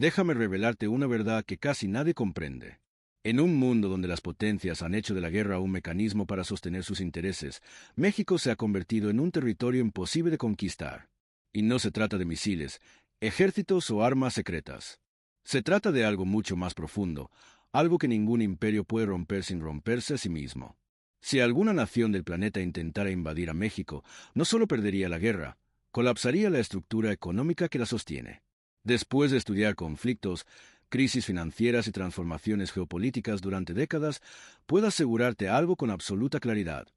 Déjame revelarte una verdad que casi nadie comprende. En un mundo donde las potencias han hecho de la guerra un mecanismo para sostener sus intereses, México se ha convertido en un territorio imposible de conquistar. Y no se trata de misiles, ejércitos o armas secretas. Se trata de algo mucho más profundo, algo que ningún imperio puede romper sin romperse a sí mismo. Si alguna nación del planeta intentara invadir a México, no solo perdería la guerra, colapsaría la estructura económica que la sostiene. Después de estudiar conflictos, crisis financieras y transformaciones geopolíticas durante décadas, puedo asegurarte algo con absoluta claridad.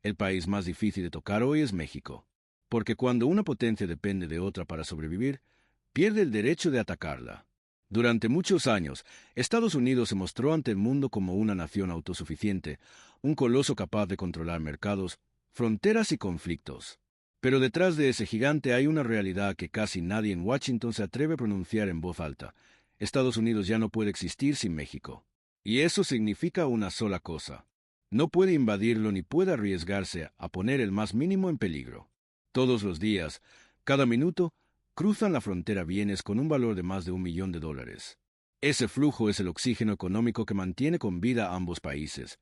El país más difícil de tocar hoy es México. Porque cuando una potencia depende de otra para sobrevivir, pierde el derecho de atacarla. Durante muchos años, Estados Unidos se mostró ante el mundo como una nación autosuficiente, un coloso capaz de controlar mercados, fronteras y conflictos. Pero detrás de ese gigante hay una realidad que casi nadie en Washington se atreve a pronunciar en voz alta. Estados Unidos ya no puede existir sin México. Y eso significa una sola cosa. No puede invadirlo ni puede arriesgarse a poner el más mínimo en peligro. Todos los días, cada minuto, cruzan la frontera bienes con un valor de más de $1.000.000. Ese flujo es el oxígeno económico que mantiene con vida a ambos países,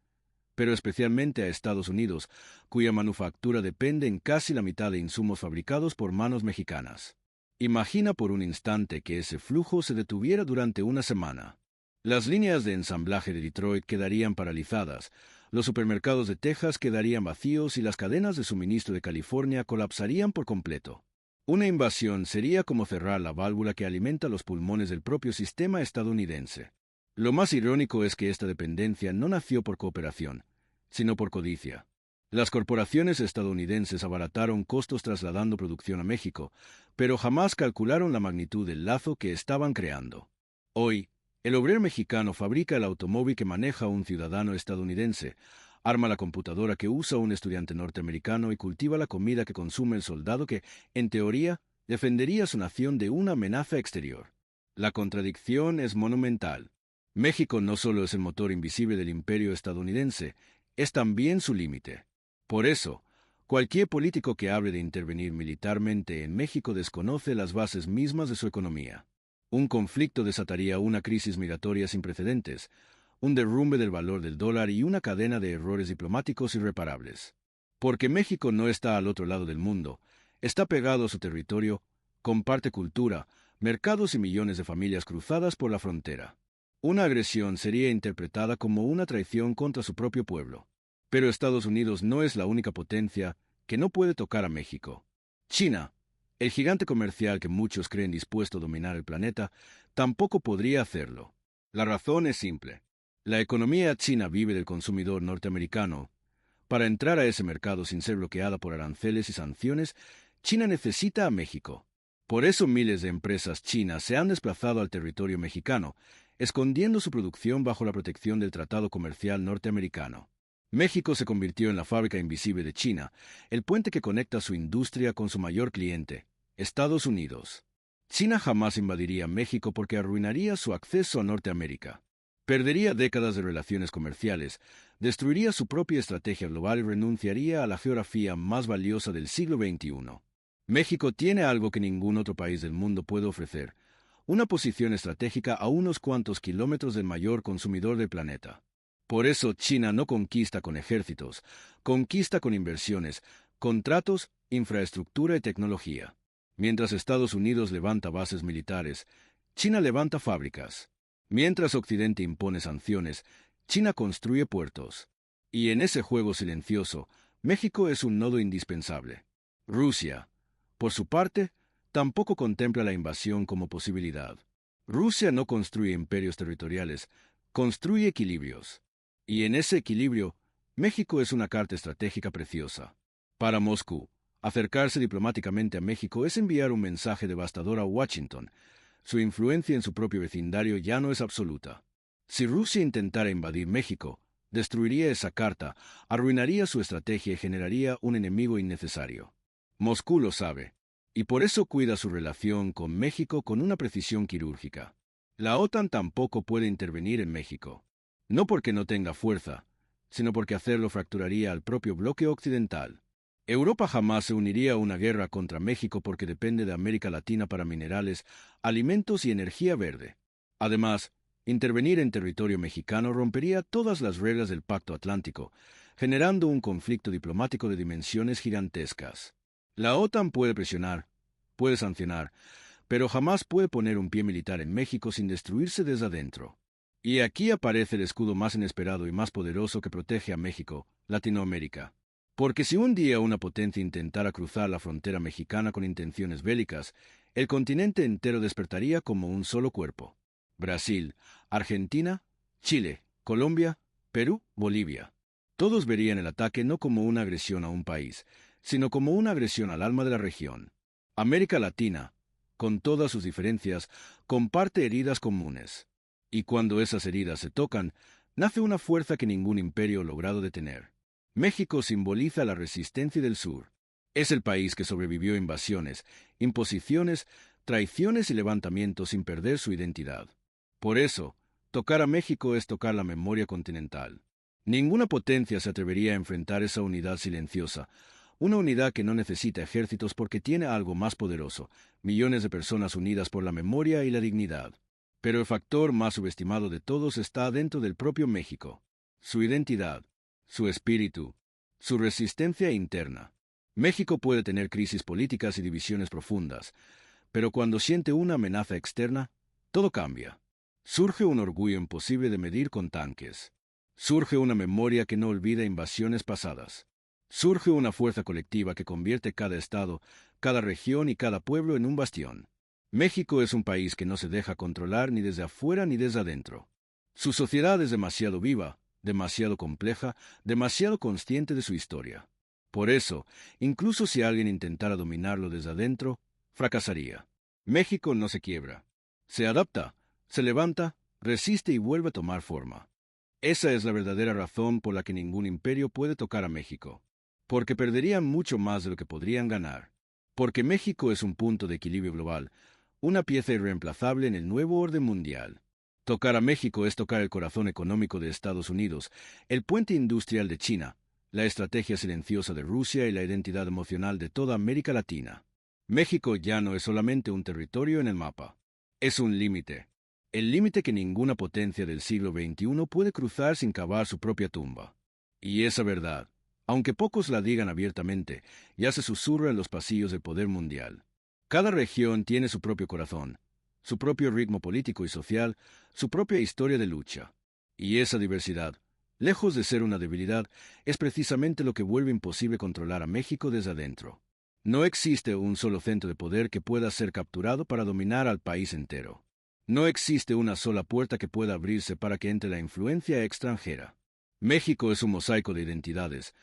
pero especialmente a Estados Unidos, cuya manufactura depende en casi la mitad de insumos fabricados por manos mexicanas. Imagina por un instante que ese flujo se detuviera durante una semana. Las líneas de ensamblaje de Detroit quedarían paralizadas, los supermercados de Texas quedarían vacíos y las cadenas de suministro de California colapsarían por completo. Una invasión sería como cerrar la válvula que alimenta los pulmones del propio sistema estadounidense. Lo más irónico es que esta dependencia no nació por cooperación, sino por codicia. Las corporaciones estadounidenses abarataron costos trasladando producción a México, pero jamás calcularon la magnitud del lazo que estaban creando. Hoy, el obrero mexicano fabrica el automóvil que maneja un ciudadano estadounidense, arma la computadora que usa un estudiante norteamericano y cultiva la comida que consume el soldado que, en teoría, defendería su nación de una amenaza exterior. La contradicción es monumental. México no solo es el motor invisible del imperio estadounidense, es también su límite. Por eso, cualquier político que hable de intervenir militarmente en México desconoce las bases mismas de su economía. Un conflicto desataría una crisis migratoria sin precedentes, un derrumbe del valor del dólar y una cadena de errores diplomáticos irreparables. Porque México no está al otro lado del mundo, está pegado a su territorio, comparte cultura, mercados y millones de familias cruzadas por la frontera. Una agresión sería interpretada como una traición contra su propio pueblo. Pero Estados Unidos no es la única potencia que no puede tocar a México. China, el gigante comercial que muchos creen dispuesto a dominar el planeta, tampoco podría hacerlo. La razón es simple. La economía china vive del consumidor norteamericano. Para entrar a ese mercado sin ser bloqueada por aranceles y sanciones, China necesita a México. Por eso miles de empresas chinas se han desplazado al territorio mexicano, escondiendo su producción bajo la protección del Tratado Comercial Norteamericano. México se convirtió en la fábrica invisible de China, el puente que conecta su industria con su mayor cliente, Estados Unidos. China jamás invadiría México porque arruinaría su acceso a Norteamérica. Perdería décadas de relaciones comerciales, destruiría su propia estrategia global y renunciaría a la geografía más valiosa del siglo XXI. México tiene algo que ningún otro país del mundo puede ofrecer, una posición estratégica a unos cuantos kilómetros del mayor consumidor del planeta. Por eso China no conquista con ejércitos, conquista con inversiones, contratos, infraestructura y tecnología. Mientras Estados Unidos levanta bases militares, China levanta fábricas. Mientras Occidente impone sanciones, China construye puertos. Y en ese juego silencioso, México es un nodo indispensable. Rusia, por su parte, tampoco contempla la invasión como posibilidad. Rusia no construye imperios territoriales, construye equilibrios. Y en ese equilibrio, México es una carta estratégica preciosa. Para Moscú, acercarse diplomáticamente a México es enviar un mensaje devastador a Washington. Su influencia en su propio vecindario ya no es absoluta. Si Rusia intentara invadir México, destruiría esa carta, arruinaría su estrategia y generaría un enemigo innecesario. Moscú lo sabe, y por eso cuida su relación con México con una precisión quirúrgica. La OTAN tampoco puede intervenir en México. No porque no tenga fuerza, sino porque hacerlo fracturaría al propio bloque occidental. Europa jamás se uniría a una guerra contra México porque depende de América Latina para minerales, alimentos y energía verde. Además, intervenir en territorio mexicano rompería todas las reglas del Pacto Atlántico, generando un conflicto diplomático de dimensiones gigantescas. La OTAN puede presionar, puede sancionar, pero jamás puede poner un pie militar en México sin destruirse desde adentro. Y aquí aparece el escudo más inesperado y más poderoso que protege a México, Latinoamérica. Porque si un día una potencia intentara cruzar la frontera mexicana con intenciones bélicas, el continente entero despertaría como un solo cuerpo. Brasil, Argentina, Chile, Colombia, Perú, Bolivia. Todos verían el ataque no como una agresión a un país, sino como una agresión al alma de la región. América Latina, con todas sus diferencias, comparte heridas comunes. Y cuando esas heridas se tocan, nace una fuerza que ningún imperio ha logrado detener. México simboliza la resistencia del sur. Es el país que sobrevivió a invasiones, imposiciones, traiciones y levantamientos sin perder su identidad. Por eso, tocar a México es tocar la memoria continental. Ninguna potencia se atrevería a enfrentar esa unidad silenciosa, una unidad que no necesita ejércitos porque tiene algo más poderoso, millones de personas unidas por la memoria y la dignidad. Pero el factor más subestimado de todos está dentro del propio México: su identidad, su espíritu, su resistencia interna. México puede tener crisis políticas y divisiones profundas, pero cuando siente una amenaza externa, todo cambia. Surge un orgullo imposible de medir con tanques. Surge una memoria que no olvida invasiones pasadas. Surge una fuerza colectiva que convierte cada estado, cada región y cada pueblo en un bastión. México es un país que no se deja controlar ni desde afuera ni desde adentro. Su sociedad es demasiado viva, demasiado compleja, demasiado consciente de su historia. Por eso, incluso si alguien intentara dominarlo desde adentro, fracasaría. México no se quiebra. Se adapta, se levanta, resiste y vuelve a tomar forma. Esa es la verdadera razón por la que ningún imperio puede tocar a México. Porque perderían mucho más de lo que podrían ganar. Porque México es un punto de equilibrio global, una pieza irreemplazable en el nuevo orden mundial. Tocar a México es tocar el corazón económico de Estados Unidos, el puente industrial de China, la estrategia silenciosa de Rusia y la identidad emocional de toda América Latina. México ya no es solamente un territorio en el mapa. Es un límite. El límite que ninguna potencia del siglo XXI puede cruzar sin cavar su propia tumba. Y esa verdad, aunque pocos la digan abiertamente, ya se susurra en los pasillos del poder mundial. Cada región tiene su propio corazón, su propio ritmo político y social, su propia historia de lucha. Y esa diversidad, lejos de ser una debilidad, es precisamente lo que vuelve imposible controlar a México desde adentro. No existe un solo centro de poder que pueda ser capturado para dominar al país entero. No existe una sola puerta que pueda abrirse para que entre la influencia extranjera. México es un mosaico de identidades,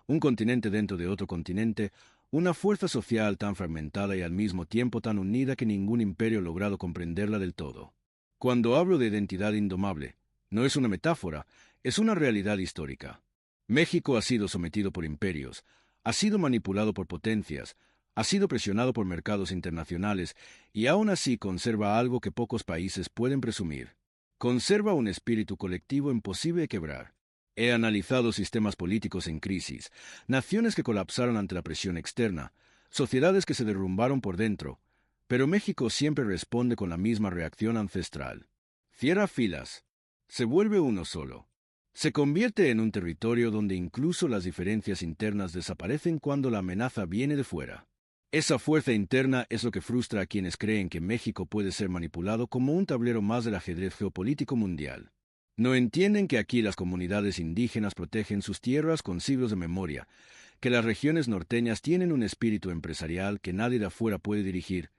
un continente dentro de otro continente, una fuerza social tan fragmentada y al mismo tiempo tan unida que ningún imperio ha logrado comprenderla del todo. Cuando hablo de identidad indomable, no es una metáfora, es una realidad histórica. México ha sido sometido por imperios, ha sido manipulado por potencias, ha sido presionado por mercados internacionales y aún así conserva algo que pocos países pueden presumir. Conserva un espíritu colectivo imposible de quebrar. He analizado sistemas políticos en crisis, naciones que colapsaron ante la presión externa, sociedades que se derrumbaron por dentro, pero México siempre responde con la misma reacción ancestral. Cierra filas. Se vuelve uno solo. Se convierte en un territorio donde incluso las diferencias internas desaparecen cuando la amenaza viene de fuera. Esa fuerza interna es lo que frustra a quienes creen que México puede ser manipulado como un tablero más del ajedrez geopolítico mundial. No entienden que aquí las comunidades indígenas protegen sus tierras con siglos de memoria, que las regiones norteñas tienen un espíritu empresarial que nadie de afuera puede dirigir,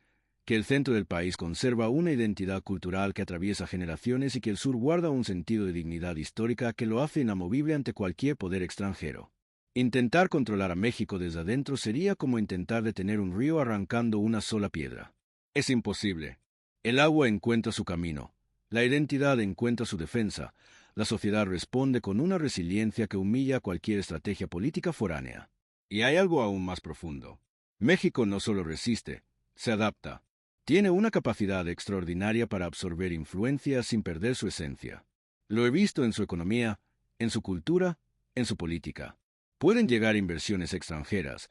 que el centro del país conserva una identidad cultural que atraviesa generaciones y que el sur guarda un sentido de dignidad histórica que lo hace inamovible ante cualquier poder extranjero. Intentar controlar a México desde adentro sería como intentar detener un río arrancando una sola piedra. Es imposible. El agua encuentra su camino. La identidad encuentra su defensa. La sociedad responde con una resiliencia que humilla cualquier estrategia política foránea. Y hay algo aún más profundo. México no solo resiste, se adapta. Tiene una capacidad extraordinaria para absorber influencias sin perder su esencia. Lo he visto en su economía, en su cultura, en su política. Pueden llegar inversiones extranjeras,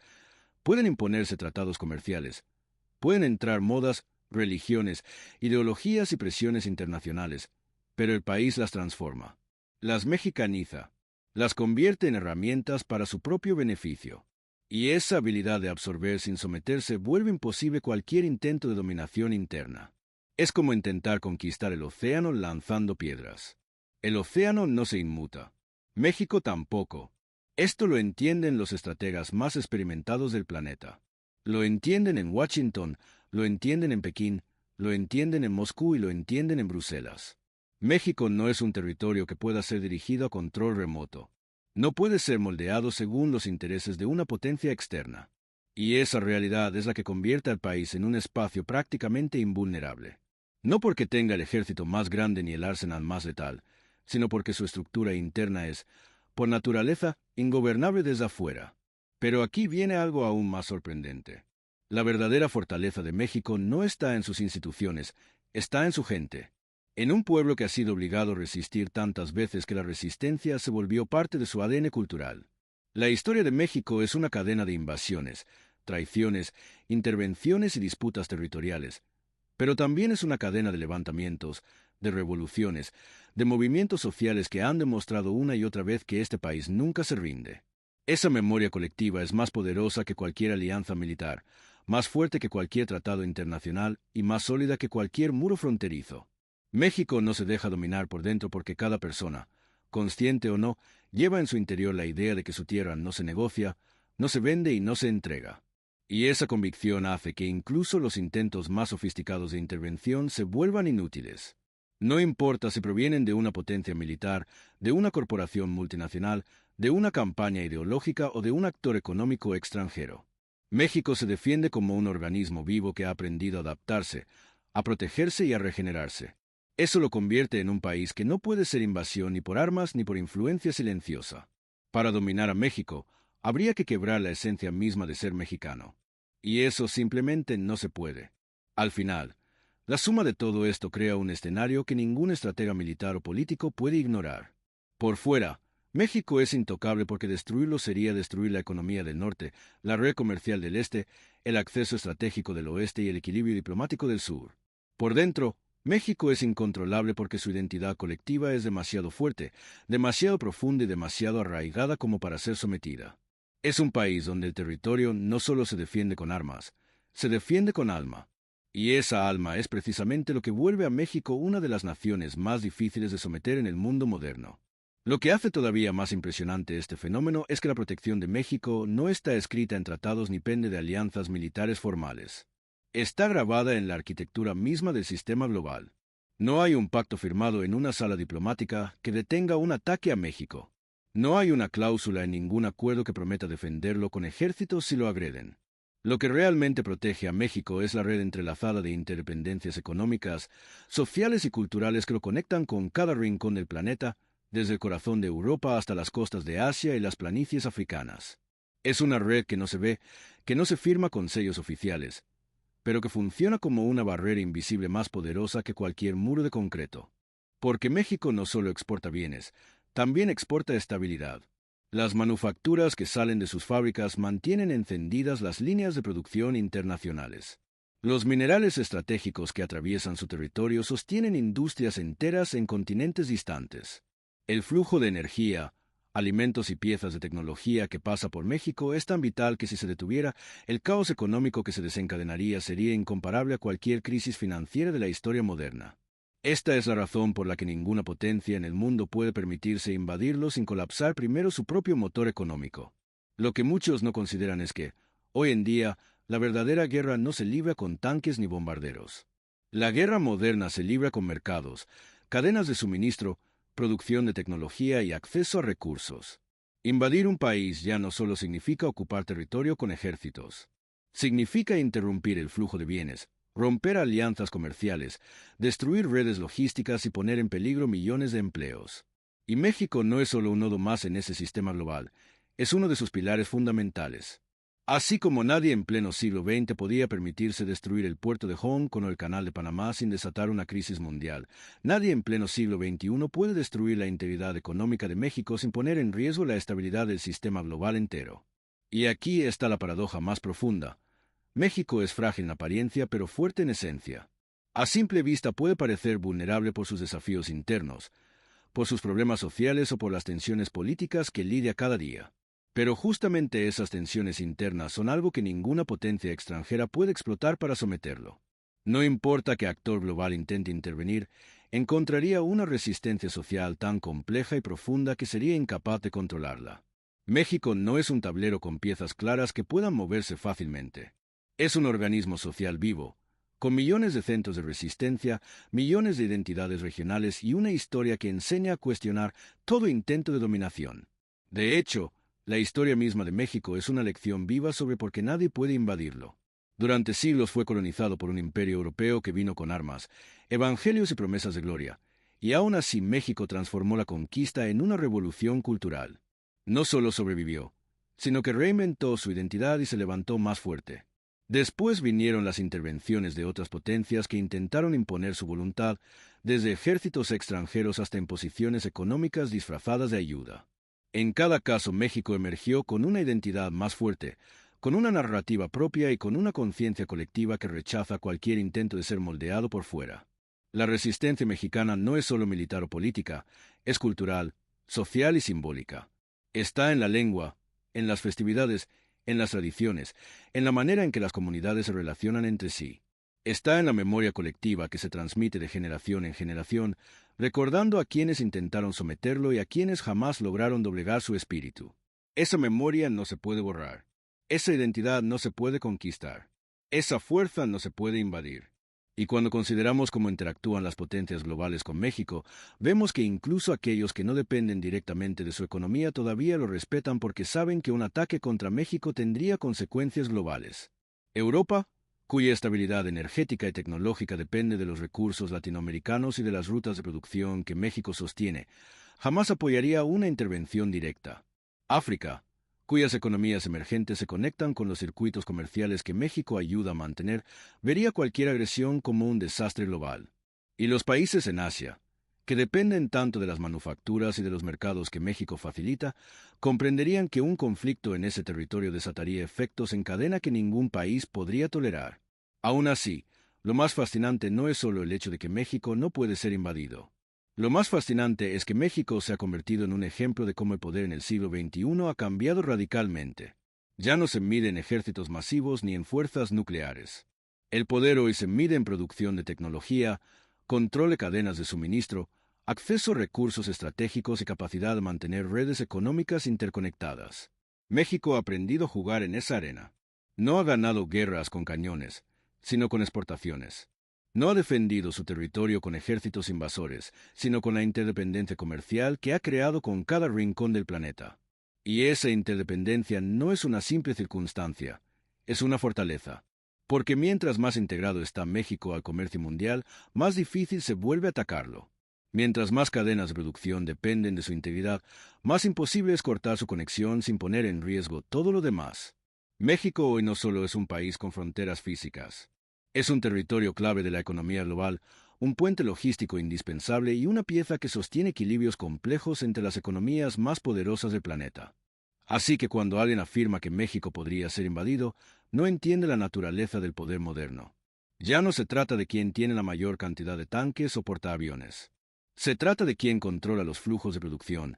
pueden imponerse tratados comerciales, pueden entrar modas, religiones, ideologías y presiones internacionales, pero el país las transforma, las mexicaniza, las convierte en herramientas para su propio beneficio. Y esa habilidad de absorber sin someterse vuelve imposible cualquier intento de dominación interna. Es como intentar conquistar el océano lanzando piedras. El océano no se inmuta. México tampoco. Esto lo entienden los estrategas más experimentados del planeta. Lo entienden en Washington, lo entienden en Pekín, lo entienden en Moscú y lo entienden en Bruselas. México no es un territorio que pueda ser dirigido a control remoto. No puede ser moldeado según los intereses de una potencia externa. Y esa realidad es la que convierte al país en un espacio prácticamente invulnerable. No porque tenga el ejército más grande ni el arsenal más letal, sino porque su estructura interna es, por naturaleza, ingobernable desde afuera. Pero aquí viene algo aún más sorprendente. La verdadera fortaleza de México no está en sus instituciones, está en su gente. En un pueblo que ha sido obligado a resistir tantas veces que la resistencia se volvió parte de su ADN cultural. La historia de México es una cadena de invasiones, traiciones, intervenciones y disputas territoriales, pero también es una cadena de levantamientos, de revoluciones, de movimientos sociales que han demostrado una y otra vez que este país nunca se rinde. Esa memoria colectiva es más poderosa que cualquier alianza militar, más fuerte que cualquier tratado internacional y más sólida que cualquier muro fronterizo. México no se deja dominar por dentro porque cada persona, consciente o no, lleva en su interior la idea de que su tierra no se negocia, no se vende y no se entrega. Y esa convicción hace que incluso los intentos más sofisticados de intervención se vuelvan inútiles. No importa si provienen de una potencia militar, de una corporación multinacional, de una campaña ideológica o de un actor económico extranjero. México se defiende como un organismo vivo que ha aprendido a adaptarse, a protegerse y a regenerarse. Eso lo convierte en un país que no puede ser invasión ni por armas ni por influencia silenciosa. Para dominar a México, habría que quebrar la esencia misma de ser mexicano. Y eso simplemente no se puede. Al final, la suma de todo esto crea un escenario que ningún estratega militar o político puede ignorar. Por fuera, México es intocable porque destruirlo sería destruir la economía del norte, la red comercial del este, el acceso estratégico del oeste y el equilibrio diplomático del sur. Por dentro, México es incontrolable porque su identidad colectiva es demasiado fuerte, demasiado profunda y demasiado arraigada como para ser sometida. Es un país donde el territorio no solo se defiende con armas, se defiende con alma. Y esa alma es precisamente lo que vuelve a México una de las naciones más difíciles de someter en el mundo moderno. Lo que hace todavía más impresionante este fenómeno es que la protección de México no está escrita en tratados ni pende de alianzas militares formales. Está grabada en la arquitectura misma del sistema global. No hay un pacto firmado en una sala diplomática que detenga un ataque a México. No hay una cláusula en ningún acuerdo que prometa defenderlo con ejércitos si lo agreden. Lo que realmente protege a México es la red entrelazada de interdependencias económicas, sociales y culturales que lo conectan con cada rincón del planeta, desde el corazón de Europa hasta las costas de Asia y las planicies africanas. Es una red que no se ve, que no se firma con sellos oficiales, pero que funciona como una barrera invisible más poderosa que cualquier muro de concreto. Porque México no solo exporta bienes, también exporta estabilidad. Las manufacturas que salen de sus fábricas mantienen encendidas las líneas de producción internacionales. Los minerales estratégicos que atraviesan su territorio sostienen industrias enteras en continentes distantes. El flujo de energía, alimentos y piezas de tecnología que pasa por México es tan vital que si se detuviera, el caos económico que se desencadenaría sería incomparable a cualquier crisis financiera de la historia moderna. Esta es la razón por la que ninguna potencia en el mundo puede permitirse invadirlo sin colapsar primero su propio motor económico. Lo que muchos no consideran es que, hoy en día, la verdadera guerra no se libra con tanques ni bombarderos. La guerra moderna se libra con mercados, cadenas de suministro, producción de tecnología y acceso a recursos. Invadir un país ya no solo significa ocupar territorio con ejércitos. Significa interrumpir el flujo de bienes, romper alianzas comerciales, destruir redes logísticas y poner en peligro millones de empleos. Y México no es solo un nodo más en ese sistema global, es uno de sus pilares fundamentales. Así como nadie en pleno siglo XX podía permitirse destruir el puerto de Hong Kong o el canal de Panamá sin desatar una crisis mundial, nadie en pleno siglo XXI puede destruir la integridad económica de México sin poner en riesgo la estabilidad del sistema global entero. Y aquí está la paradoja más profunda. México es frágil en apariencia, pero fuerte en esencia. A simple vista puede parecer vulnerable por sus desafíos internos, por sus problemas sociales o por las tensiones políticas que lidia cada día. Pero justamente esas tensiones internas son algo que ninguna potencia extranjera puede explotar para someterlo. No importa qué actor global intente intervenir, encontraría una resistencia social tan compleja y profunda que sería incapaz de controlarla. México no es un tablero con piezas claras que puedan moverse fácilmente. Es un organismo social vivo, con millones de centros de resistencia, millones de identidades regionales y una historia que enseña a cuestionar todo intento de dominación. De hecho, la historia misma de México es una lección viva sobre por qué nadie puede invadirlo. Durante siglos fue colonizado por un imperio europeo que vino con armas, evangelios y promesas de gloria, y aún así México transformó la conquista en una revolución cultural. No solo sobrevivió, sino que reinventó su identidad y se levantó más fuerte. Después vinieron las intervenciones de otras potencias que intentaron imponer su voluntad, desde ejércitos extranjeros hasta imposiciones económicas disfrazadas de ayuda. En cada caso México emergió con una identidad más fuerte, con una narrativa propia y con una conciencia colectiva que rechaza cualquier intento de ser moldeado por fuera. La resistencia mexicana no es solo militar o política, es cultural, social y simbólica. Está en la lengua, en las festividades, en las tradiciones, en la manera en que las comunidades se relacionan entre sí. Está en la memoria colectiva que se transmite de generación en generación, recordando a quienes intentaron someterlo y a quienes jamás lograron doblegar su espíritu. Esa memoria no se puede borrar. Esa identidad no se puede conquistar. Esa fuerza no se puede invadir. Y cuando consideramos cómo interactúan las potencias globales con México, vemos que incluso aquellos que no dependen directamente de su economía todavía lo respetan porque saben que un ataque contra México tendría consecuencias globales. Europa, cuya estabilidad energética y tecnológica depende de los recursos latinoamericanos y de las rutas de producción que México sostiene, jamás apoyaría una intervención directa. África, cuyas economías emergentes se conectan con los circuitos comerciales que México ayuda a mantener, vería cualquier agresión como un desastre global. Y los países en Asia, que dependen tanto de las manufacturas y de los mercados que México facilita, comprenderían que un conflicto en ese territorio desataría efectos en cadena que ningún país podría tolerar. Aún así, lo más fascinante no es solo el hecho de que México no puede ser invadido. Lo más fascinante es que México se ha convertido en un ejemplo de cómo el poder en el siglo XXI ha cambiado radicalmente. Ya no se mide en ejércitos masivos ni en fuerzas nucleares. El poder hoy se mide en producción de tecnología, control de cadenas de suministro, acceso a recursos estratégicos y capacidad de mantener redes económicas interconectadas. México ha aprendido a jugar en esa arena. No ha ganado guerras con cañones, sino con exportaciones. No ha defendido su territorio con ejércitos invasores, sino con la interdependencia comercial que ha creado con cada rincón del planeta. Y esa interdependencia no es una simple circunstancia, es una fortaleza. Porque mientras más integrado está México al comercio mundial, más difícil se vuelve atacarlo. Mientras más cadenas de producción dependen de su integridad, más imposible es cortar su conexión sin poner en riesgo todo lo demás. México hoy no solo es un país con fronteras físicas. Es un territorio clave de la economía global, un puente logístico indispensable y una pieza que sostiene equilibrios complejos entre las economías más poderosas del planeta. Así que cuando alguien afirma que México podría ser invadido, no entiende la naturaleza del poder moderno. Ya no se trata de quién tiene la mayor cantidad de tanques o portaaviones. Se trata de quién controla los flujos de producción,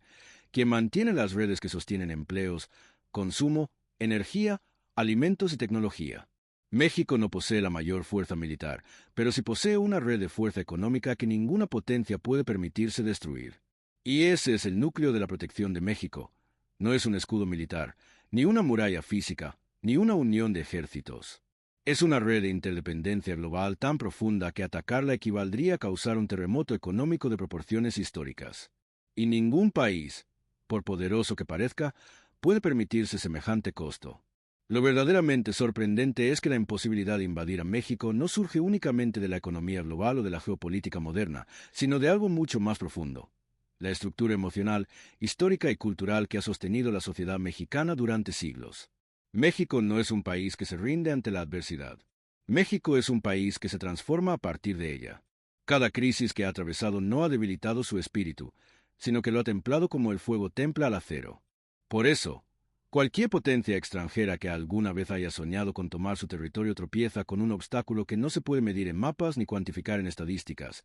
quien mantiene las redes que sostienen empleos, consumo, energía, alimentos y tecnología. México no posee la mayor fuerza militar, pero sí posee una red de fuerza económica que ninguna potencia puede permitirse destruir. Y ese es el núcleo de la protección de México. No es un escudo militar, ni una muralla física, ni una unión de ejércitos. Es una red de interdependencia global tan profunda que atacarla equivaldría a causar un terremoto económico de proporciones históricas. Y ningún país, por poderoso que parezca, puede permitirse semejante costo. Lo verdaderamente sorprendente es que la imposibilidad de invadir a México no surge únicamente de la economía global o de la geopolítica moderna, sino de algo mucho más profundo: la estructura emocional, histórica y cultural que ha sostenido la sociedad mexicana durante siglos. México no es un país que se rinde ante la adversidad. México es un país que se transforma a partir de ella. Cada crisis que ha atravesado no ha debilitado su espíritu, sino que lo ha templado como el fuego templa al acero. Por eso, cualquier potencia extranjera que alguna vez haya soñado con tomar su territorio tropieza con un obstáculo que no se puede medir en mapas ni cuantificar en estadísticas: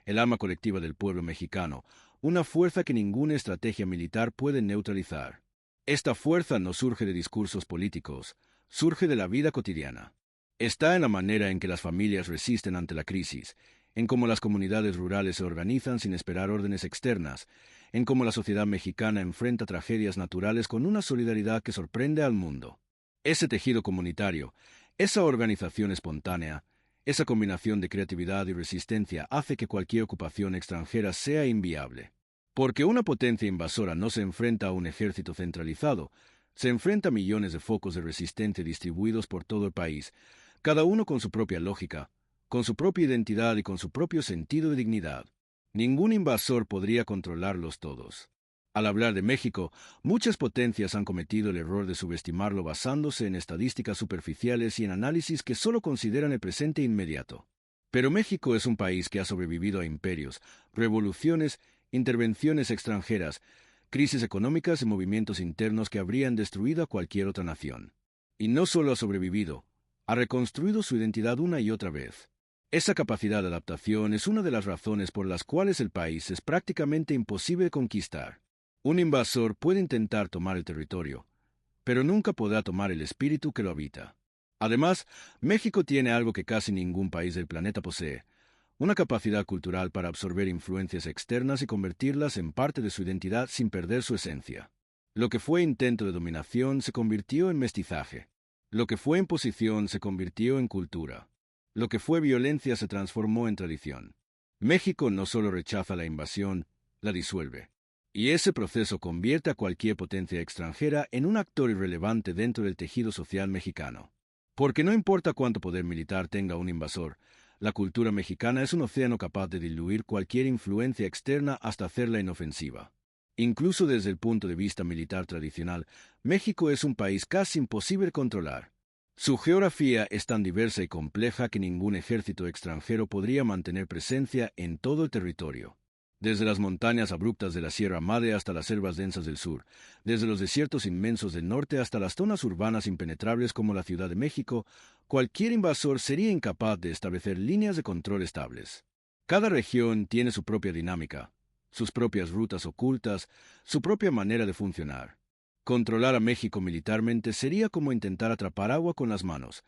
el alma colectiva del pueblo mexicano, una fuerza que ninguna estrategia militar puede neutralizar. Esta fuerza no surge de discursos políticos, surge de la vida cotidiana. Está en la manera en que las familias resisten ante la crisis, en cómo las comunidades rurales se organizan sin esperar órdenes externas, en cómo la sociedad mexicana enfrenta tragedias naturales con una solidaridad que sorprende al mundo. Ese tejido comunitario, esa organización espontánea, esa combinación de creatividad y resistencia hace que cualquier ocupación extranjera sea inviable. Porque una potencia invasora no se enfrenta a un ejército centralizado, se enfrenta a millones de focos de resistencia distribuidos por todo el país, cada uno con su propia lógica, con su propia identidad y con su propio sentido de dignidad. Ningún invasor podría controlarlos todos. Al hablar de México, muchas potencias han cometido el error de subestimarlo basándose en estadísticas superficiales y en análisis que solo consideran el presente inmediato. Pero México es un país que ha sobrevivido a imperios, revoluciones, intervenciones extranjeras, crisis económicas y movimientos internos que habrían destruido a cualquier otra nación. Y no solo ha sobrevivido, ha reconstruido su identidad una y otra vez. Esa capacidad de adaptación es una de las razones por las cuales el país es prácticamente imposible de conquistar. Un invasor puede intentar tomar el territorio, pero nunca podrá tomar el espíritu que lo habita. Además, México tiene algo que casi ningún país del planeta posee: una capacidad cultural para absorber influencias externas y convertirlas en parte de su identidad sin perder su esencia. Lo que fue intento de dominación se convirtió en mestizaje. Lo que fue imposición se convirtió en cultura. Lo que fue violencia se transformó en tradición. México no solo rechaza la invasión, la disuelve. Y ese proceso convierte a cualquier potencia extranjera en un actor irrelevante dentro del tejido social mexicano. Porque no importa cuánto poder militar tenga un invasor, la cultura mexicana es un océano capaz de diluir cualquier influencia externa hasta hacerla inofensiva. Incluso desde el punto de vista militar tradicional, México es un país casi imposible de controlar. Su geografía es tan diversa y compleja que ningún ejército extranjero podría mantener presencia en todo el territorio. Desde las montañas abruptas de la Sierra Madre hasta las selvas densas del sur, desde los desiertos inmensos del norte hasta las zonas urbanas impenetrables como la Ciudad de México, cualquier invasor sería incapaz de establecer líneas de control estables. Cada región tiene su propia dinámica, sus propias rutas ocultas, su propia manera de funcionar. Controlar a México militarmente sería como intentar atrapar agua con las manos.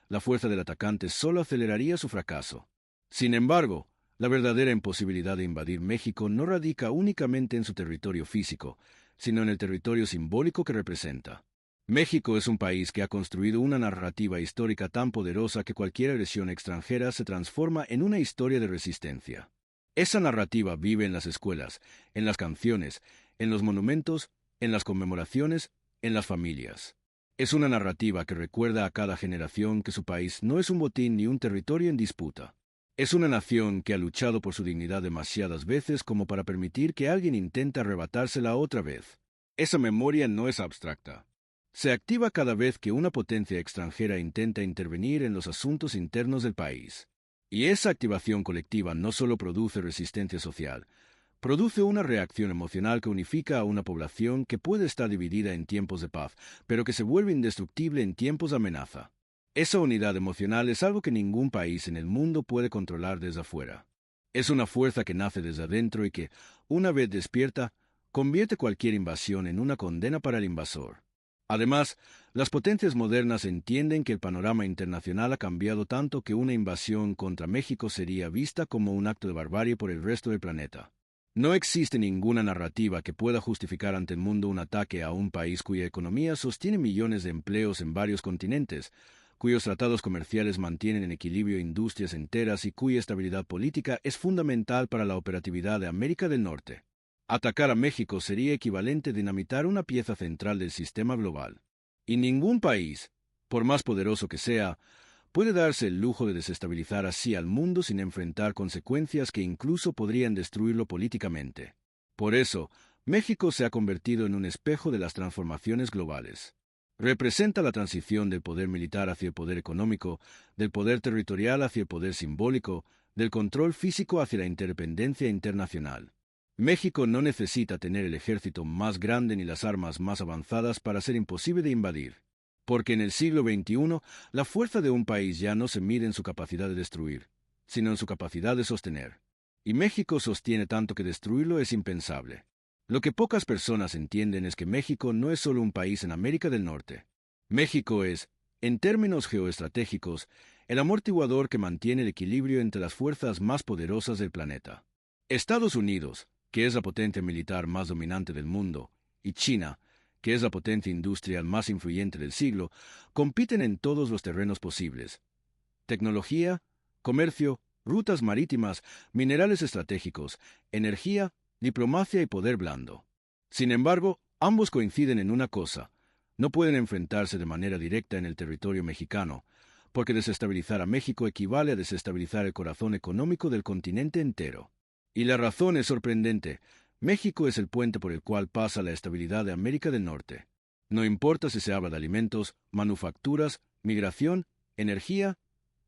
La fuerza del atacante solo aceleraría su fracaso. Sin embargo, la verdadera imposibilidad de invadir México no radica únicamente en su territorio físico, sino en el territorio simbólico que representa. México es un país que ha construido una narrativa histórica tan poderosa que cualquier agresión extranjera se transforma en una historia de resistencia. Esa narrativa vive en las escuelas, en las canciones, en los monumentos, en las conmemoraciones, en las familias. Es una narrativa que recuerda a cada generación que su país no es un botín ni un territorio en disputa. Es una nación que ha luchado por su dignidad demasiadas veces como para permitir que alguien intente arrebatársela otra vez. Esa memoria no es abstracta. Se activa cada vez que una potencia extranjera intenta intervenir en los asuntos internos del país. Y esa activación colectiva no solo produce resistencia social, produce una reacción emocional que unifica a una población que puede estar dividida en tiempos de paz, pero que se vuelve indestructible en tiempos de amenaza. Esa unidad emocional es algo que ningún país en el mundo puede controlar desde afuera. Es una fuerza que nace desde adentro y que, una vez despierta, convierte cualquier invasión en una condena para el invasor. Además, las potencias modernas entienden que el panorama internacional ha cambiado tanto que una invasión contra México sería vista como un acto de barbarie por el resto del planeta. No existe ninguna narrativa que pueda justificar ante el mundo un ataque a un país cuya economía sostiene millones de empleos en varios continentes, cuyos tratados comerciales mantienen en equilibrio industrias enteras y cuya estabilidad política es fundamental para la operatividad de América del Norte. Atacar a México sería equivalente a dinamitar una pieza central del sistema global. Y ningún país, por más poderoso que sea, puede darse el lujo de desestabilizar así al mundo sin enfrentar consecuencias que incluso podrían destruirlo políticamente. Por eso, México se ha convertido en un espejo de las transformaciones globales. Representa la transición del poder militar hacia el poder económico, del poder territorial hacia el poder simbólico, del control físico hacia la independencia internacional. México no necesita tener el ejército más grande ni las armas más avanzadas para ser imposible de invadir. Porque en el siglo XXI, la fuerza de un país ya no se mide en su capacidad de destruir, sino en su capacidad de sostener. Y México sostiene tanto que destruirlo es impensable. Lo que pocas personas entienden es que México no es solo un país en América del Norte. México es, en términos geoestratégicos, el amortiguador que mantiene el equilibrio entre las fuerzas más poderosas del planeta. Estados Unidos, que es la potencia militar más dominante del mundo, y China, que es la potencia industrial más influyente del siglo, compiten en todos los terrenos posibles. Tecnología, comercio, rutas marítimas, minerales estratégicos, energía, diplomacia y poder blando. Sin embargo, ambos coinciden en una cosa: no pueden enfrentarse de manera directa en el territorio mexicano, porque desestabilizar a México equivale a desestabilizar el corazón económico del continente entero. Y la razón es sorprendente: México es el puente por el cual pasa la estabilidad de América del Norte. No importa si se habla de alimentos, manufacturas, migración, energía,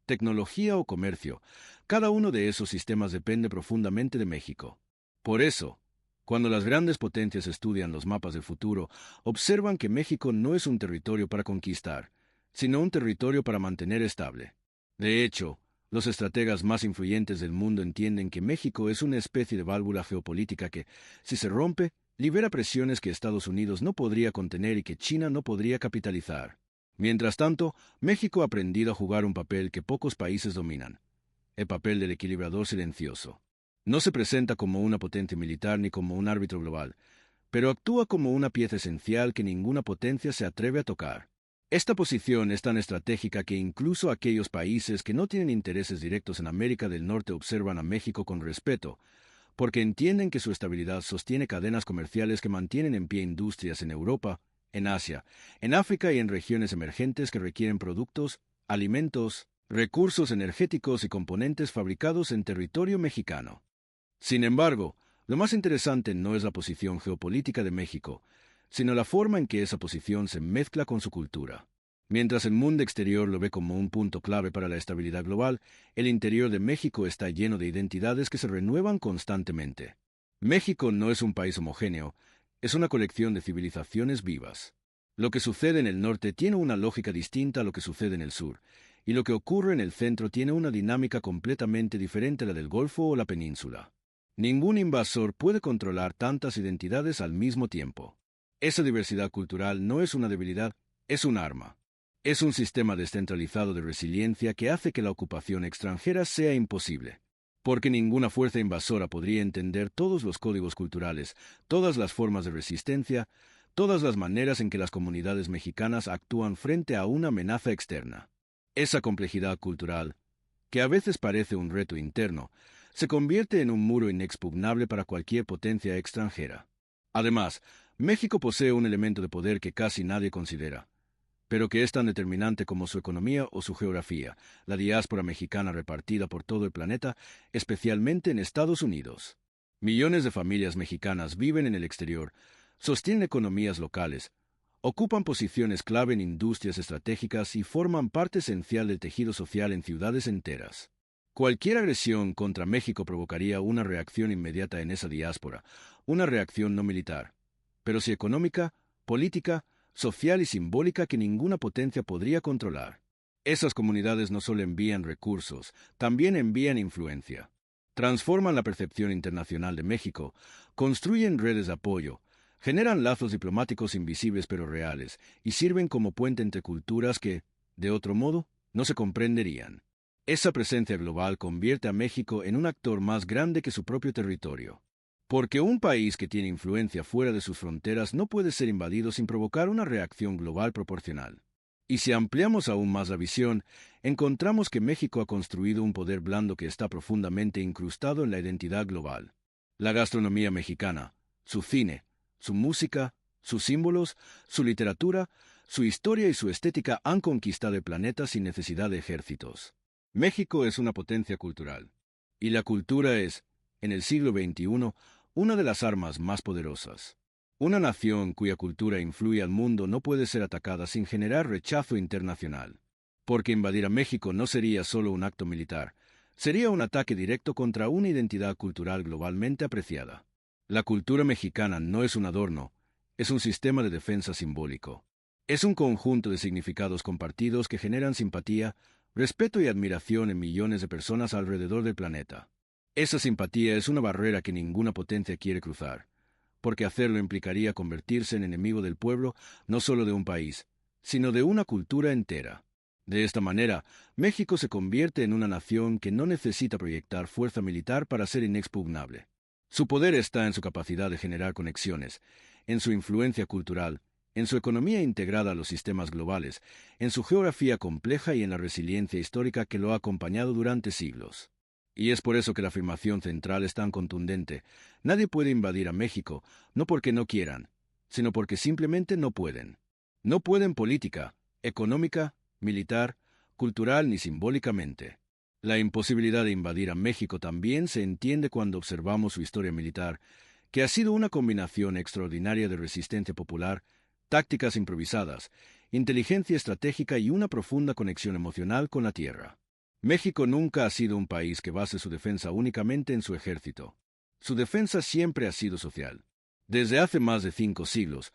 tecnología o comercio, cada uno de esos sistemas depende profundamente de México. Por eso, cuando las grandes potencias estudian los mapas del futuro, observan que México no es un territorio para conquistar, sino un territorio para mantener estable. De hecho, los estrategas más influyentes del mundo entienden que México es una especie de válvula geopolítica que, si se rompe, libera presiones que Estados Unidos no podría contener y que China no podría capitalizar. Mientras tanto, México ha aprendido a jugar un papel que pocos países dominan: el papel del equilibrador silencioso. No se presenta como una potencia militar ni como un árbitro global, pero actúa como una pieza esencial que ninguna potencia se atreve a tocar. Esta posición es tan estratégica que incluso aquellos países que no tienen intereses directos en América del Norte observan a México con respeto, porque entienden que su estabilidad sostiene cadenas comerciales que mantienen en pie industrias en Europa, en Asia, en África y en regiones emergentes que requieren productos, alimentos, recursos energéticos y componentes fabricados en territorio mexicano. Sin embargo, lo más interesante no es la posición geopolítica de México, sino la forma en que esa posición se mezcla con su cultura. Mientras el mundo exterior lo ve como un punto clave para la estabilidad global, el interior de México está lleno de identidades que se renuevan constantemente. México no es un país homogéneo, es una colección de civilizaciones vivas. Lo que sucede en el norte tiene una lógica distinta a lo que sucede en el sur, y lo que ocurre en el centro tiene una dinámica completamente diferente a la del Golfo o la península. Ningún invasor puede controlar tantas identidades al mismo tiempo. Esa diversidad cultural no es una debilidad, es un arma. Es un sistema descentralizado de resiliencia que hace que la ocupación extranjera sea imposible. Porque ninguna fuerza invasora podría entender todos los códigos culturales, todas las formas de resistencia, todas las maneras en que las comunidades mexicanas actúan frente a una amenaza externa. Esa complejidad cultural, que a veces parece un reto interno, se convierte en un muro inexpugnable para cualquier potencia extranjera. Además, México posee un elemento de poder que casi nadie considera, pero que es tan determinante como su economía o su geografía: la diáspora mexicana repartida por todo el planeta, especialmente en Estados Unidos. Millones de familias mexicanas viven en el exterior, sostienen economías locales, ocupan posiciones clave en industrias estratégicas y forman parte esencial del tejido social en ciudades enteras. Cualquier agresión contra México provocaría una reacción inmediata en esa diáspora, una reacción no militar, pero sí económica, política, social y simbólica que ninguna potencia podría controlar. Esas comunidades no solo envían recursos, también envían influencia. Transforman la percepción internacional de México, construyen redes de apoyo, generan lazos diplomáticos invisibles pero reales, y sirven como puente entre culturas que, de otro modo, no se comprenderían. Esa presencia global convierte a México en un actor más grande que su propio territorio. Porque un país que tiene influencia fuera de sus fronteras no puede ser invadido sin provocar una reacción global proporcional. Y si ampliamos aún más la visión, encontramos que México ha construido un poder blando que está profundamente incrustado en la identidad global. La gastronomía mexicana, su cine, su música, sus símbolos, su literatura, su historia y su estética han conquistado el planeta sin necesidad de ejércitos. México es una potencia cultural, y la cultura es, en el siglo XXI, una de las armas más poderosas. Una nación cuya cultura influye al mundo no puede ser atacada sin generar rechazo internacional, porque invadir a México no sería solo un acto militar, sería un ataque directo contra una identidad cultural globalmente apreciada. La cultura mexicana no es un adorno, es un sistema de defensa simbólico. Es un conjunto de significados compartidos que generan simpatía, respeto y admiración en millones de personas alrededor del planeta. Esa simpatía es una barrera que ninguna potencia quiere cruzar, porque hacerlo implicaría convertirse en enemigo del pueblo no solo de un país, sino de una cultura entera. De esta manera, México se convierte en una nación que no necesita proyectar fuerza militar para ser inexpugnable. Su poder está en su capacidad de generar conexiones, en su influencia cultural, en su economía integrada a los sistemas globales, en su geografía compleja y en la resiliencia histórica que lo ha acompañado durante siglos. Y es por eso que la afirmación central es tan contundente. Nadie puede invadir a México, no porque no quieran, sino porque simplemente no pueden. No pueden política, económica, militar, cultural ni simbólicamente. La imposibilidad de invadir a México también se entiende cuando observamos su historia militar, que ha sido una combinación extraordinaria de resistencia popular, tácticas improvisadas, inteligencia estratégica y una profunda conexión emocional con la tierra. México nunca ha sido un país que base su defensa únicamente en su ejército. Su defensa siempre ha sido social. Desde hace más de 5 siglos,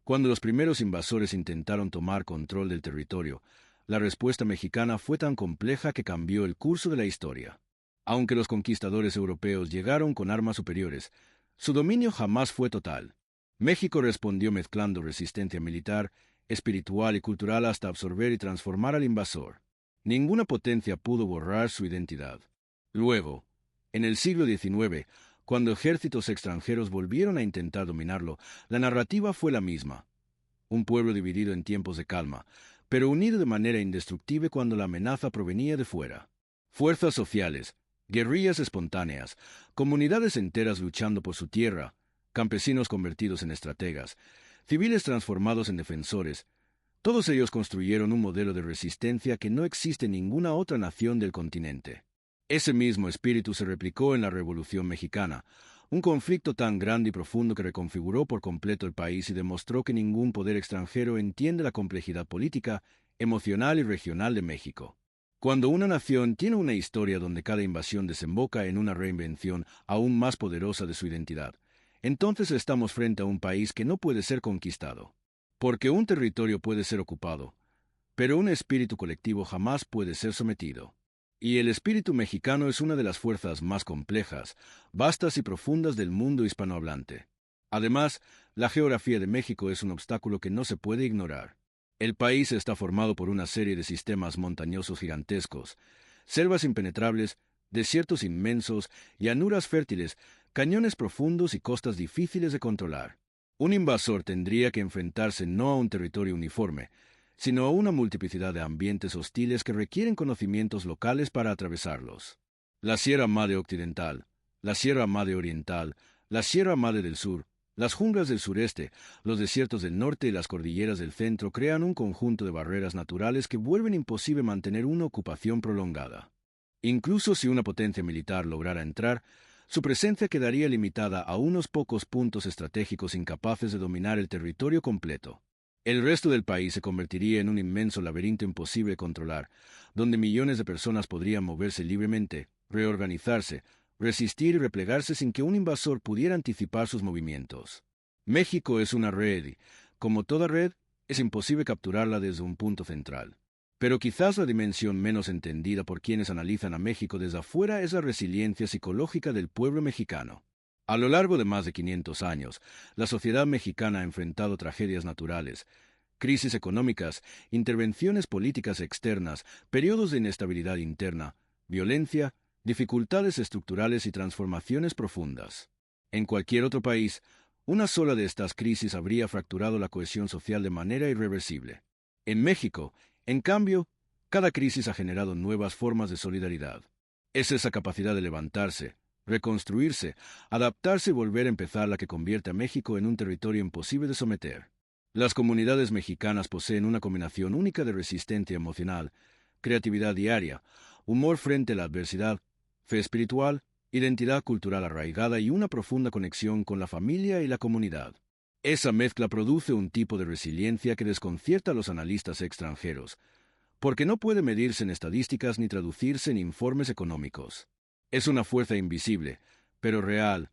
cuando los primeros invasores intentaron tomar control del territorio, la respuesta mexicana fue tan compleja que cambió el curso de la historia. Aunque los conquistadores europeos llegaron con armas superiores, su dominio jamás fue total. México respondió mezclando resistencia militar, espiritual y cultural hasta absorber y transformar al invasor. Ninguna potencia pudo borrar su identidad. Luego, en el siglo XIX, cuando ejércitos extranjeros volvieron a intentar dominarlo, la narrativa fue la misma. Un pueblo dividido en tiempos de calma, pero unido de manera indestructible cuando la amenaza provenía de fuera. Fuerzas sociales, guerrillas espontáneas, comunidades enteras luchando por su tierra, campesinos convertidos en estrategas, civiles transformados en defensores. Todos ellos construyeron un modelo de resistencia que no existe en ninguna otra nación del continente. Ese mismo espíritu se replicó en la Revolución Mexicana, un conflicto tan grande y profundo que reconfiguró por completo el país y demostró que ningún poder extranjero entiende la complejidad política, emocional y regional de México. Cuando una nación tiene una historia donde cada invasión desemboca en una reinvención aún más poderosa de su identidad, entonces estamos frente a un país que no puede ser conquistado. Porque un territorio puede ser ocupado, pero un espíritu colectivo jamás puede ser sometido. Y el espíritu mexicano es una de las fuerzas más complejas, vastas y profundas del mundo hispanohablante. Además, la geografía de México es un obstáculo que no se puede ignorar. El país está formado por una serie de sistemas montañosos gigantescos, selvas impenetrables, desiertos inmensos, llanuras fértiles, cañones profundos y costas difíciles de controlar. Un invasor tendría que enfrentarse no a un territorio uniforme, sino a una multiplicidad de ambientes hostiles que requieren conocimientos locales para atravesarlos. La Sierra Madre Occidental, la Sierra Madre Oriental, la Sierra Madre del Sur, las junglas del sureste, los desiertos del norte y las cordilleras del centro crean un conjunto de barreras naturales que vuelven imposible mantener una ocupación prolongada. Incluso si una potencia militar lograra entrar, su presencia quedaría limitada a unos pocos puntos estratégicos incapaces de dominar el territorio completo. El resto del país se convertiría en un inmenso laberinto imposible de controlar, donde millones de personas podrían moverse libremente, reorganizarse, resistir y replegarse sin que un invasor pudiera anticipar sus movimientos. México es una red y, como toda red, es imposible capturarla desde un punto central. Pero quizás la dimensión menos entendida por quienes analizan a México desde afuera es la resiliencia psicológica del pueblo mexicano. A lo largo de más de 500 años, la sociedad mexicana ha enfrentado tragedias naturales, crisis económicas, intervenciones políticas externas, periodos de inestabilidad interna, violencia, dificultades estructurales y transformaciones profundas. En cualquier otro país, una sola de estas crisis habría fracturado la cohesión social de manera irreversible. En México, en cambio, cada crisis ha generado nuevas formas de solidaridad. Es esa capacidad de levantarse, reconstruirse, adaptarse y volver a empezar la que convierte a México en un territorio imposible de someter. Las comunidades mexicanas poseen una combinación única de resistencia emocional, creatividad diaria, humor frente a la adversidad, fe espiritual, identidad cultural arraigada y una profunda conexión con la familia y la comunidad. Esa mezcla produce un tipo de resiliencia que desconcierta a los analistas extranjeros, porque no puede medirse en estadísticas ni traducirse en informes económicos. Es una fuerza invisible, pero real,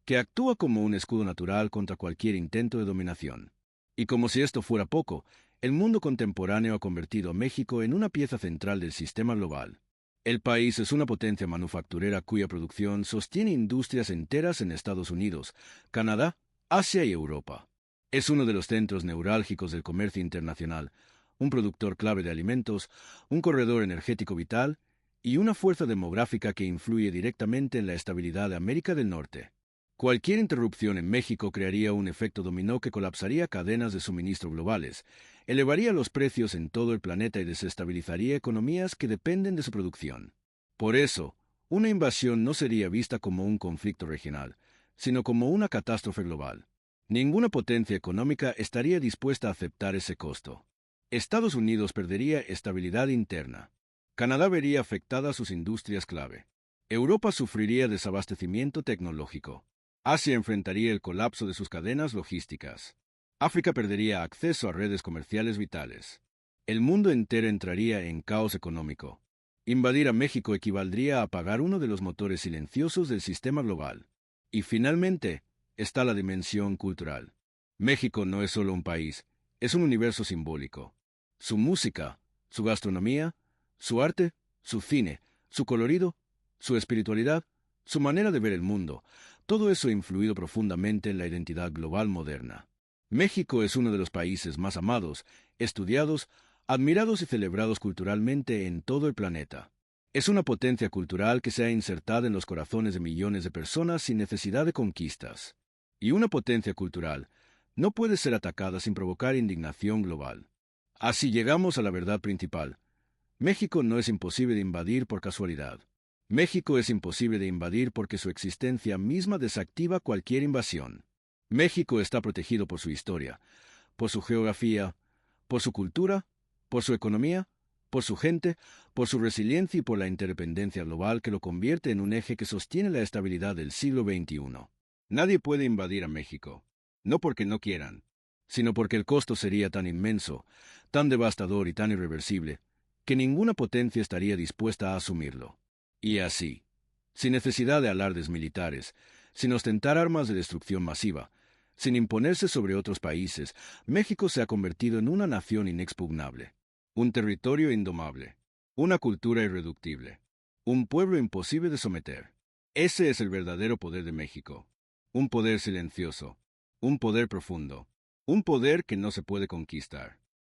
que actúa como un escudo natural contra cualquier intento de dominación. Y como si esto fuera poco, el mundo contemporáneo ha convertido a México en una pieza central del sistema global. El país es una potencia manufacturera cuya producción sostiene industrias enteras en Estados Unidos, Canadá, Asia y Europa. Es uno de los centros neurálgicos del comercio internacional, un productor clave de alimentos, un corredor energético vital y una fuerza demográfica que influye directamente en la estabilidad de América del Norte. Cualquier interrupción en México crearía un efecto dominó que colapsaría cadenas de suministro globales, elevaría los precios en todo el planeta y desestabilizaría economías que dependen de su producción. Por eso, una invasión no sería vista como un conflicto regional, sino como una catástrofe global. Ninguna potencia económica estaría dispuesta a aceptar ese costo. Estados Unidos perdería estabilidad interna. Canadá vería afectadas sus industrias clave. Europa sufriría desabastecimiento tecnológico. Asia enfrentaría el colapso de sus cadenas logísticas. África perdería acceso a redes comerciales vitales. El mundo entero entraría en caos económico. Invadir a México equivaldría a apagar uno de los motores silenciosos del sistema global. Y finalmente, está la dimensión cultural. México no es solo un país, es un universo simbólico. Su música, su gastronomía, su arte, su cine, su colorido, su espiritualidad, su manera de ver el mundo, todo eso ha influido profundamente en la identidad global moderna. México es uno de los países más amados, estudiados, admirados y celebrados culturalmente en todo el planeta. Es una potencia cultural que se ha insertado en los corazones de millones de personas sin necesidad de conquistas. Y una potencia cultural no puede ser atacada sin provocar indignación global. Así llegamos a la verdad principal. México no es imposible de invadir por casualidad. México es imposible de invadir porque su existencia misma desactiva cualquier invasión. México está protegido por su historia, por su geografía, por su cultura, por su economía, por su gente, por su resiliencia y por la interdependencia global que lo convierte en un eje que sostiene la estabilidad del siglo XXI. Nadie puede invadir a México, no porque no quieran, sino porque el costo sería tan inmenso, tan devastador y tan irreversible, que ninguna potencia estaría dispuesta a asumirlo. Y así, sin necesidad de alardes militares, sin ostentar armas de destrucción masiva, sin imponerse sobre otros países, México se ha convertido en una nación inexpugnable, un territorio indomable, una cultura irreductible, un pueblo imposible de someter. Ese es el verdadero poder de México, un poder silencioso, un poder profundo, un poder que no se puede conquistar.